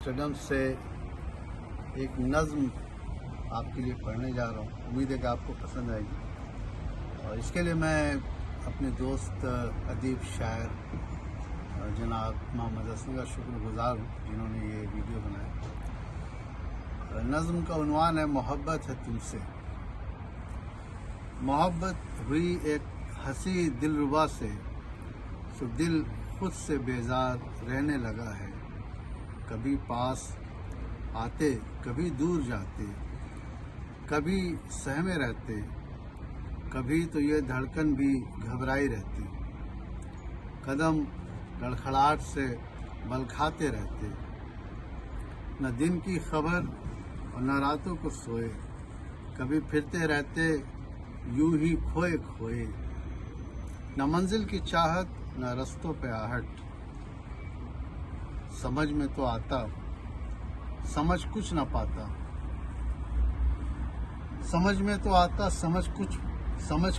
Amsterdam से एक नज़्म आपके लिए पढ़ने जा रहा हूँ। उम्मीद है कि आपको पसंद आएगी। और इसके लिए मैं अपने दोस्त अदीब शायर जनाब मोहम्मद हसन का शुक्रगुजार हूँ जिन्होंने ये वीडियो बनाया। नज़्म का उन्वान है मोहब्बत है तुमसे। मोहब्बत हुई एक हंसी दिलरुबा से, सो दिल खुद से बेजार रहने लगा है। कभी पास आते कभी दूर जाते, कभी सहमे रहते, कभी तो ये धड़कन भी घबराई रहती। कदम लड़खड़ाहट से बल खाते रहते, न दिन की खबर और न रातों को सोए। कभी फिरते रहते यूं ही खोए खोए, न मंजिल की चाहत न रस्तों पे आहट। समझ में तो आता समझ कुछ न पाता, समझ में तो आता समझ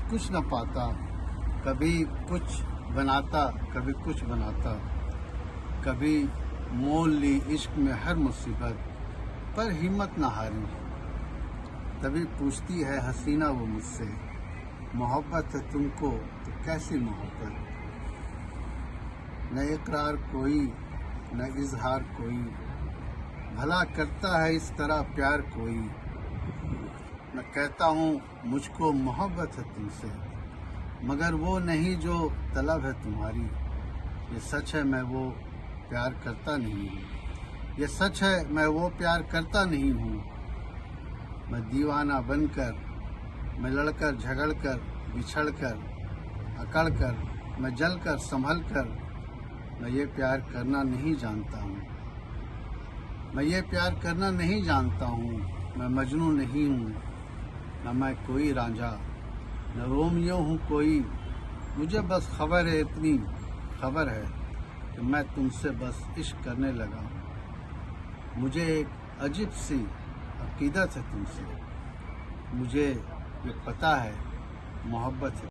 कुछ न पाता। कभी कुछ बनाता कभी कुछ बनाता, कभी मोल ली इश्क में हर मुसीबत, पर हिम्मत न हारी। तभी पूछती है हसीना वो मुझसे, मोहब्बत है तुमको तो कैसी मोहब्बत। न इकरार कोई न इजहार कोई, भला करता है इस तरह प्यार कोई। मैं कहता हूँ मुझको मोहब्बत है तुमसे, मगर वो नहीं जो तलब है तुम्हारी। ये सच है मैं वो प्यार करता नहीं हूँ, ये सच है मैं वो प्यार करता नहीं हूँ। मैं दीवाना बनकर, मैं लड़कर झगड़कर बिछड़कर अकड़कर, मैं जलकर संभलकर, मैं ये प्यार करना नहीं जानता हूँ। मैं ये प्यार करना नहीं जानता हूँ। मैं मजनू नहीं हूँ, न मैं कोई रांझा, न रोमियो हूँ कोई। मुझे बस खबर है, इतनी खबर है कि मैं तुमसे बस इश्क करने लगा हूँ। मुझे एक अजीब सी अकीदत है तुमसे, मुझे ये पता है मोहब्बत है।